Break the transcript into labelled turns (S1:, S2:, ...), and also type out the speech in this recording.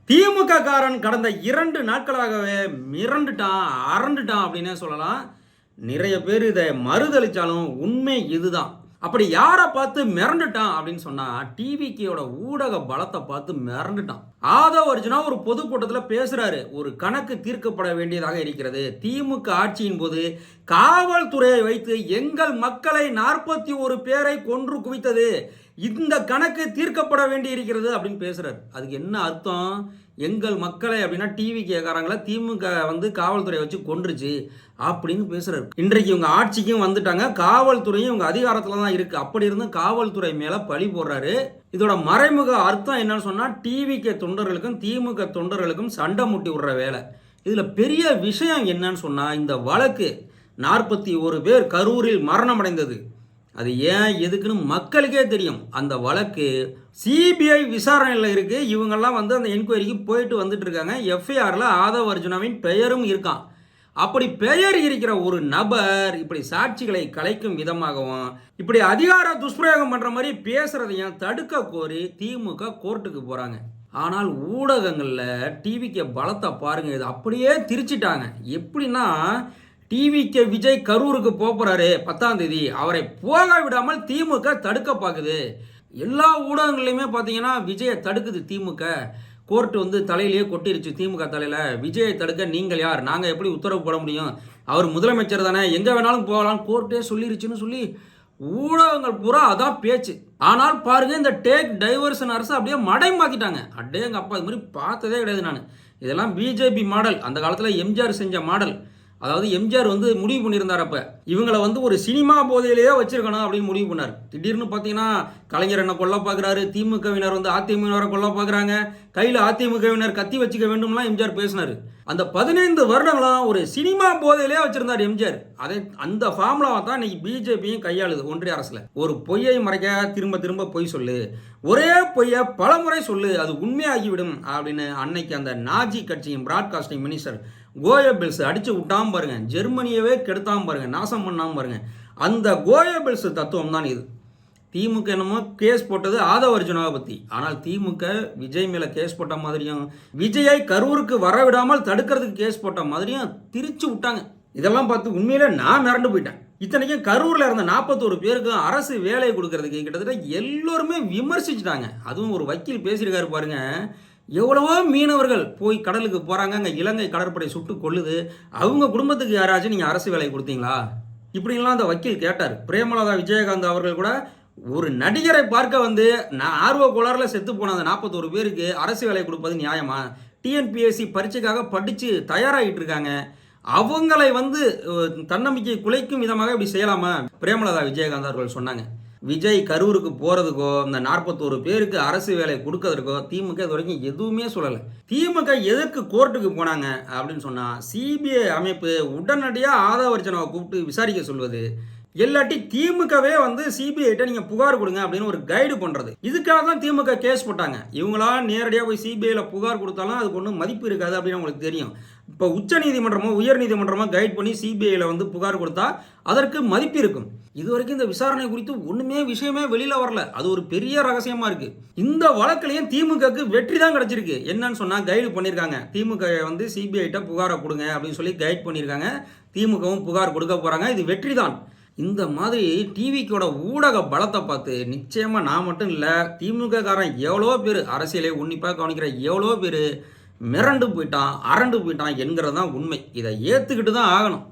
S1: திமுக காரன் கடந்த 2 நாட்களாகவே மிரண்டுட்டான், அரண்டுட்டான் அப்படின்னே சொல்லலாம். நிறைய பேர் இதை மறுதளிச்சாலும் உண்மை இதுதான். அப்படி யாரை பார்த்து மிரண்டுட்டான் அப்படின்னு சொன்னா, டிவிகேயோட ஊடக பலத்தை பார்த்து மிரண்டுட்டான். ஆதவ அர்ஜுனா ஒரு பொதுக்கூட்டத்தில் பேசுறாரு. ஒரு கணக்கு தீர்க்கப்பட வேண்டியதாக இருக்கிறது. திமுக ஆட்சியின் போது காவல்துறையை வைத்து எங்கள் மக்களை 41 பேரை கொன்று குவித்தது. இந்த கணக்கு தீர்க்கப்பட வேண்டி இருக்கிறது அப்படின்னு பேசுறாரு. அதுக்கு என்ன அர்த்தம்? எங்கள் மக்களை அப்படின்னா டிவி கேட்கறாங்களா, திமுக காவல்துறை வச்சு கொன்றுச்சு அப்படின்னு பேசுறாரு. இன்றைக்கு இவங்க ஆட்சிக்கும் வந்துட்டாங்க, காவல்துறையும் இவங்க அதிகாரத்துல தான் இருக்கு. அப்படி இருந்தும் காவல்துறை மேல பழி போடுறாரு. இதோட மறைமுக அர்த்தம் என்னன்னு சொன்னா, டிவிகே தொண்டர்களுக்கும் திமுக தொண்டர்களுக்கும் சண்டை முட்டி விடுற வேலை. இதுல பெரிய விஷயம் என்னன்னு சொன்னா, இந்த வழக்கு 41 பேர் கரூரில் மரணம் அடைந்தது. அது ஏன் எதுக்குன்னு மக்களுக்கே தெரியும். அந்த வழக்கு சிபிஐ விசாரணையில் இருக்கு. இவங்கெல்லாம் அந்த என்கொயரிக்கு போயிட்டு வந்துட்டு இருக்காங்க. எஃப்ஐஆர்ல ஆதவ அர்ஜுனாவின் பெயரும் இருக்கான். அப்படி பெயர் இருக்கிற ஒரு நபர் இப்படி சாட்சிகளை கலைக்கும் விதமாகவும் இப்படி அதிகார துஷ்பிரயோகம் பண்ற மாதிரி பேசுறதையும் தடுக்க கோரி திமுக கோர்ட்டுக்கு போறாங்க. ஆனால் ஊடகங்கள்ல டிவிக்கு பலத்தை பாருங்க, இது அப்படியே திரிச்சிட்டாங்க. எப்படின்னா, டிவிகே விஜய் கரூருக்கு போறாரு 10ஆம் தேதி, அவரை போக விடாமல் திமுக தடுக்க பார்க்குது. எல்லா ஊடகங்கள்லையுமே பார்த்தீங்கன்னா விஜயை தடுக்குது திமுக. கோர்ட்டு தலையிலேயே கொட்டிருச்சு திமுக தலையில். விஜயை தடுக்க நீங்கள் யார்? நாங்கள் எப்படி உத்தரவு போட முடியும்? அவர் முதலமைச்சர் தானே, எங்கே வேணாலும் போகலாம் கோர்ட்டே சொல்லிருச்சுன்னு சொல்லி ஊடகங்கள் பூரா அதான் பேச்சு. ஆனால் பாருங்க, இந்த டேக் டைவர்ஷன் அரசு அப்படியே மடைமாக்கிட்டாங்க. அடேங்க அப்பா, இது மாதிரி பார்த்ததே கிடையாது நான். இதெல்லாம் பிஜேபி மாடல், அந்த காலத்தில் எம்ஜிஆர் செஞ்ச மாடல். அதாவது எம்ஜிஆர் முடிவு பண்ணியிருந்தார். அப்போ இவங்களை ஒரு சினிமா போதையிலேயே வச்சிருக்கணும் அப்படின்னு முடிவு பண்ணார். திடீர்னு பார்த்தீங்கன்னா கலைஞர் என்ன கொல்ல பார்க்குறாரு, திமுகவினர் அதிமுகவினரை கொல்ல பார்க்குறாங்க, கையில் அதிமுகவினர் கத்தி வச்சுக்க வேண்டும்லாம் எம்ஜிஆர் பேசினார். அந்த 15 வருடங்களும் ஒரு சினிமா போதையிலே வச்சிருந்தார் எம்ஜிஆர். அந்த ஃபார்முலாவை தான் இன்னைக்கு பிஜேபியும் கையாளுது ஒன்றிய அரசுல. ஒரு பொய்யை மறைக்க திரும்ப திரும்ப பொய் சொல்லு, ஒரே பொய்யை பல முறை சொல்லு, அது உண்மையாகிவிடும் அப்படின்னு அன்னைக்கு அந்த நாஜி கட்சியின் பிராட்காஸ்டிங் மினிஸ்டர் கோயபெல்ஸ் அடிச்சு விட்டாம பாருங்க, ஜெர்மனியவே கெடுத்தாம பாருங்க, நாசம் பண்ணாம பாருங்க. அந்த கோயபெல்ஸ் தத்துவம் தான் இது. திமுக என்னமோ கேஸ் போட்டது ஆதவ அர்ஜுனாவை பற்றி. ஆனால் திமுக விஜய் மேலே கேஸ் போட்ட மாதிரியும் விஜயை கரூருக்கு வரவிடாமல் தடுக்கிறதுக்கு கேஸ் போட்ட மாதிரியும் திரிச்சு விட்டாங்க. இதெல்லாம் பார்த்து உண்மையிலே நான் மிரண்டு போயிட்டேன். இத்தனைக்கும் கரூரில் இருந்த 41 பேருக்கு அரசு வேலை கொடுக்கறதுக்கு கிட்டத்தட்ட எல்லோருமே விமர்சிச்சுட்டாங்க. அதுவும் ஒரு வக்கீல் பேசியிருக்காரு பாருங்க, எவ்வளவோ மீனவர்கள் போய் கடலுக்கு போகிறாங்க, அங்கே இலங்கை கடற்படை சுட்டு கொள்ளுது, அவங்க குடும்பத்துக்கு யாராச்சும் நீங்கள் அரசு வேலை கொடுத்தீங்களா? இப்படிலாம் அந்த வக்கீல் கேட்டார். பிரேமலதா விஜயகாந்த் அவர்கள் கூட ஒரு நடிகரை பார்க்க ஆர்வ கோளாறுல செத்து போன அந்த 41 பேருக்கு அரசு வேலை கொடுப்பது நியாயமா? டிஎன்பிஎஸ்சி பரீட்சைக்காக படித்து தயாராகிட்டு இருக்காங்க, அவங்களை தன்னம்பிக்கை குலைக்கும் விதமாக இப்படி செய்யலாமா? பிரேமலதா விஜயகாந்த் அவர்கள் சொன்னாங்க. விஜய் கரூருக்கு போகிறதுக்கோ இந்த 41 பேருக்கு அரசு வேலை கொடுக்கறதுக்கோ திமுக இது வரைக்கும் எதுவுமே சொல்லலை. திமுக எதற்கு கோர்ட்டுக்கு போனாங்க அப்படின்னு சொன்னால், சிபிஐ அமைப்பு உடனடியாக ஆதவ அர்ஜுனாவை கூப்பிட்டு விசாரிக்க சொல்வது, எல்லாட்டி திமுகவே சிபிஐட்ட நீங்கள் புகார் கொடுங்க அப்படின்னு ஒரு கைடு பண்ணுறது. இதுக்காக தான் திமுக கேஸ் போட்டாங்க. இவங்களா நேரடியாக போய் சிபிஐயில் புகார் கொடுத்தாலும் அதுக்கு ஒன்றும் மதிப்பு இருக்காது அப்படின்னு உங்களுக்கு தெரியும். இப்போ உச்ச நீதிமன்றமோ உயர் நீதிமன்றமோ கைட் பண்ணி சிபிஐயில் புகார் கொடுத்தா அதற்கு மதிப்பு இருக்கும். இது வரைக்கும் இந்த விசாரணை குறித்து விஷயமே வெளியில் வரல. அது ஒரு பெரிய ரகசியமாக இருக்குது. இந்த வழக்கிலையும் திமுகக்கு வெற்றி தான் கிடச்சிருக்கு. என்னன்னு சொன்னால், கைடு பண்ணியிருக்காங்க. திமுக சிபிஐட்ட புகாரை கொடுங்க அப்படின்னு சொல்லி கைட் பண்ணியிருக்காங்க. திமுகவும் புகார் கொடுக்க போகிறாங்க. இது வெற்றி தான். இந்த மாதிரி டிவிக்கோட ஊடக பலத்தை பார்த்து நிச்சயமாக நான் மட்டும் இல்லை, திமுக காரன் எவ்வளோ பேர், அரசியலை உன்னிப்பாக கவனிக்கிற எவ்வளோ பேர் மிரண்டு போயிட்டான், அரண்டு போயிட்டான் என்கிறது தான் உண்மை. இதை ஏற்றுக்கிட்டு தான் ஆகணும்.